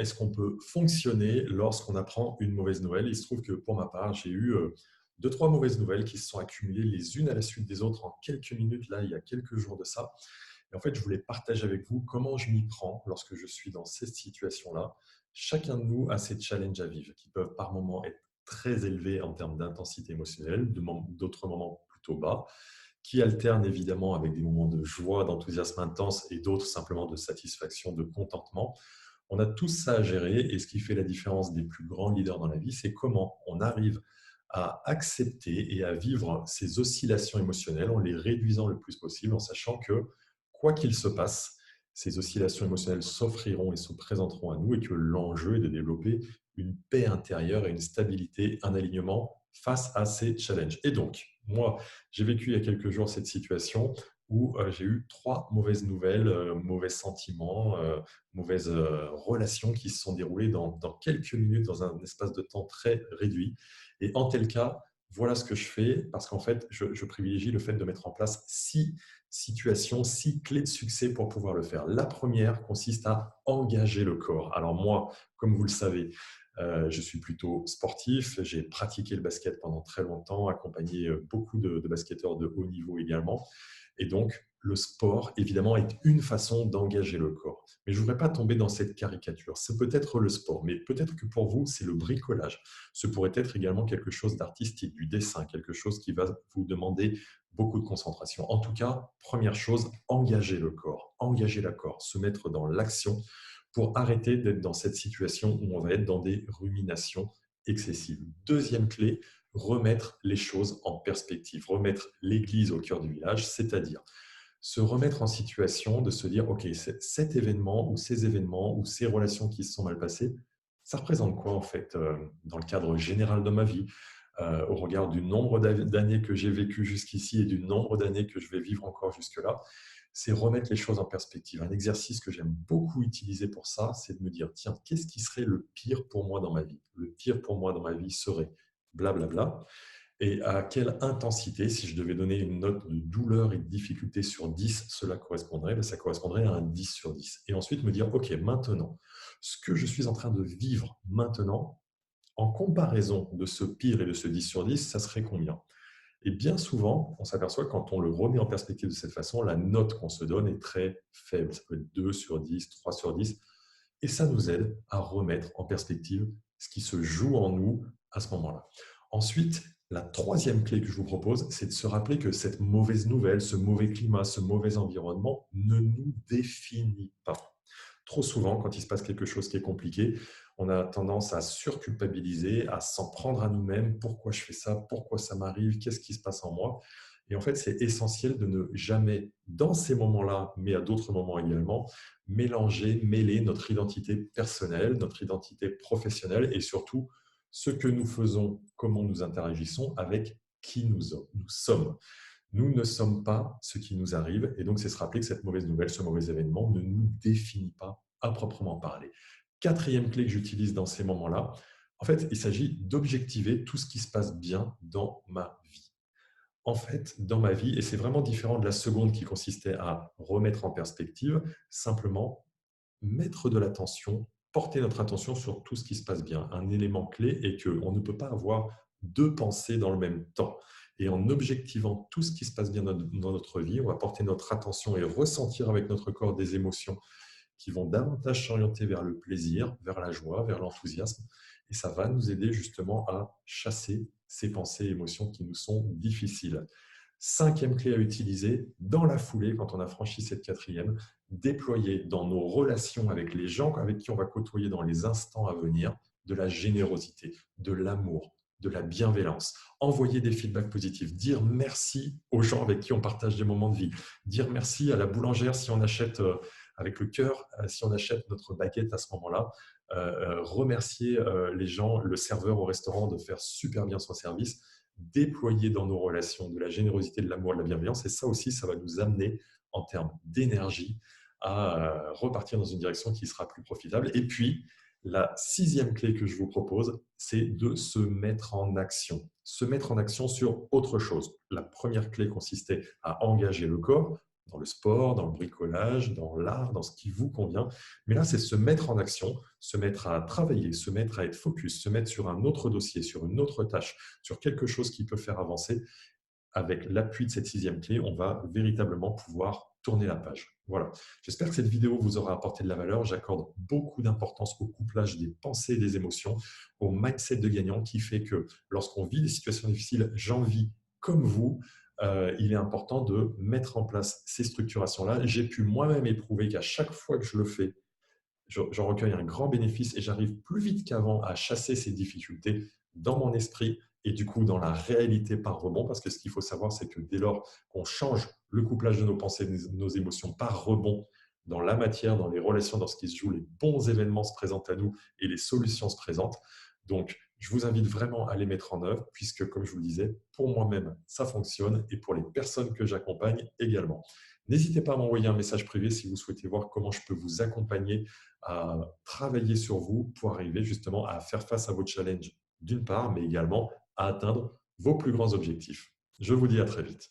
est-ce qu'on peut fonctionner lorsqu'on apprend une mauvaise nouvelle? Il se trouve que pour ma part, j'ai eu 2-3 mauvaises nouvelles qui se sont accumulées les unes à la suite des autres en quelques minutes, là, il y a quelques jours de ça. Et en fait, je voulais partager avec vous comment je m'y prends lorsque je suis dans cette situation-là. Chacun de nous a ses challenges à vivre qui peuvent par moments être très élevés en termes d'intensité émotionnelle, d'autres moments plutôt bas, qui alternent évidemment avec des moments de joie, d'enthousiasme intense et d'autres simplement de satisfaction, de contentement. On a tous ça à gérer et ce qui fait la différence des plus grands leaders dans la vie, c'est comment on arrive à accepter et à vivre ces oscillations émotionnelles en les réduisant le plus possible, en sachant que quoi qu'il se passe, ces oscillations émotionnelles s'offriront et se présenteront à nous et que l'enjeu est de développer une paix intérieure et une stabilité, un alignement face à ces challenges. Et donc, moi, j'ai vécu il y a quelques jours cette situation où j'ai eu 3 mauvaises nouvelles, mauvais sentiments, mauvaises relations qui se sont déroulées dans quelques minutes, dans un espace de temps très réduit. Et en tel cas, voilà ce que je fais, parce qu'en fait, je privilégie le fait de mettre en place 6 situations, 6 clés de succès pour pouvoir le faire. La première consiste à engager le corps. Alors moi, comme vous le savez, je suis plutôt sportif, j'ai pratiqué le basket pendant très longtemps, accompagné beaucoup de basketteurs de haut niveau également. Et donc, le sport, évidemment, est une façon d'engager le corps. Mais je ne voudrais pas tomber dans cette caricature. C'est peut-être le sport, mais peut-être que pour vous, c'est le bricolage. Ce pourrait être également quelque chose d'artistique, du dessin, quelque chose qui va vous demander beaucoup de concentration. En tout cas, première chose, engager le corps, engager le corps, se mettre dans l'action pour arrêter d'être dans cette situation où on va être dans des ruminations excessives. Deuxième clé, remettre les choses en perspective, remettre l'église au cœur du village, c'est-à-dire se remettre en situation de se dire, OK, cet événement ou ces événements ou ces relations qui se sont mal passées, ça représente quoi en fait dans le cadre général de ma vie, au regard du nombre d'années que j'ai vécu jusqu'ici et du nombre d'années que je vais vivre encore jusque-là, c'est remettre les choses en perspective. Un exercice que j'aime beaucoup utiliser pour ça, c'est de me dire, tiens, qu'est-ce qui serait le pire pour moi dans ma vie? Le pire pour moi dans ma vie serait blablabla. Et à quelle intensité, si je devais donner une note de douleur et de difficulté sur 10, cela correspondrait? Ben, ça correspondrait à un 10 sur 10. Et ensuite me dire, OK, maintenant, ce que je suis en train de vivre maintenant, en comparaison de ce pire et de ce 10 sur 10, ça serait combien? Et bien souvent, on s'aperçoit que quand on le remet en perspective de cette façon, la note qu'on se donne est très faible. Ça peut être 2 sur 10, 3 sur 10. Et ça nous aide à remettre en perspective ce qui se joue en nous à ce moment-là. Ensuite, la troisième clé que je vous propose, c'est de se rappeler que cette mauvaise nouvelle, ce mauvais climat, ce mauvais environnement ne nous définit pas. Trop souvent, quand il se passe quelque chose qui est compliqué, on a tendance à surculpabiliser, à s'en prendre à nous-mêmes. Pourquoi je fais ça? Pourquoi ça m'arrive? Qu'est-ce qui se passe en moi? Et en fait, c'est essentiel de ne jamais, dans ces moments-là, mais à d'autres moments également, mélanger, mêler notre identité personnelle, notre identité professionnelle et surtout ce que nous faisons, comment nous interagissons avec qui nous sommes. Nous ne sommes pas ce qui nous arrive et donc c'est se rappeler que cette mauvaise nouvelle, ce mauvais événement ne nous définit pas à proprement parler. Quatrième clé que j'utilise dans ces moments-là, en fait, il s'agit d'objectiver tout ce qui se passe bien dans ma vie. En fait, dans ma vie, et c'est vraiment différent de la seconde qui consistait à remettre en perspective, simplement mettre de l'attention, porter notre attention sur tout ce qui se passe bien. Un élément clé est qu'on ne peut pas avoir deux pensées dans le même temps. Et en objectivant tout ce qui se passe bien dans notre vie, on va porter notre attention et ressentir avec notre corps des émotions qui vont davantage s'orienter vers le plaisir, vers la joie, vers l'enthousiasme. Et ça va nous aider justement à chasser ces pensées et émotions qui nous sont difficiles. Cinquième clé à utiliser, dans la foulée, quand on a franchi cette quatrième, déployer dans nos relations avec les gens avec qui on va côtoyer dans les instants à venir de la générosité, de l'amour, de la bienveillance. Envoyer des feedbacks positifs, dire merci aux gens avec qui on partage des moments de vie, dire merci à la boulangère si on achète avec le cœur, si on achète notre baguette à ce moment-là, remercier les gens, le serveur au restaurant de faire super bien son service, déployer dans nos relations de la générosité, de l'amour, de la bienveillance. Et ça aussi, ça va nous amener en termes d'énergie à repartir dans une direction qui sera plus profitable. Et puis, la sixième clé que je vous propose, c'est de se mettre en action. Se mettre en action sur autre chose. La première clé consistait à engager le corps. dans le sport, dans le bricolage, dans l'art, dans ce qui vous convient. Mais là, c'est se mettre en action, se mettre à travailler, se mettre à être focus, se mettre sur un autre dossier, sur une autre tâche, sur quelque chose qui peut faire avancer. Avec l'appui de cette sixième clé, on va véritablement pouvoir tourner la page. Voilà. J'espère que cette vidéo vous aura apporté de la valeur. J'accorde beaucoup d'importance au couplage des pensées et des émotions, au mindset de gagnant qui fait que lorsqu'on vit des situations difficiles, j'en vis comme vous. Il est important de mettre en place ces structurations-là. J'ai pu moi-même éprouver qu'à chaque fois que je le fais, j'en recueille un grand bénéfice et j'arrive plus vite qu'avant à chasser ces difficultés dans mon esprit et du coup dans la réalité par rebond. Parce que ce qu'il faut savoir, c'est que dès lors qu'on change le couplage de nos pensées, de nos émotions par rebond dans la matière, dans les relations, dans ce qui se joue, les bons événements se présentent à nous et les solutions se présentent. Donc, je vous invite vraiment à les mettre en œuvre puisque, comme je vous le disais, pour moi-même, ça fonctionne et pour les personnes que j'accompagne également. N'hésitez pas à m'envoyer un message privé si vous souhaitez voir comment je peux vous accompagner à travailler sur vous pour arriver justement à faire face à vos challenges d'une part, mais également à atteindre vos plus grands objectifs. Je vous dis à très vite.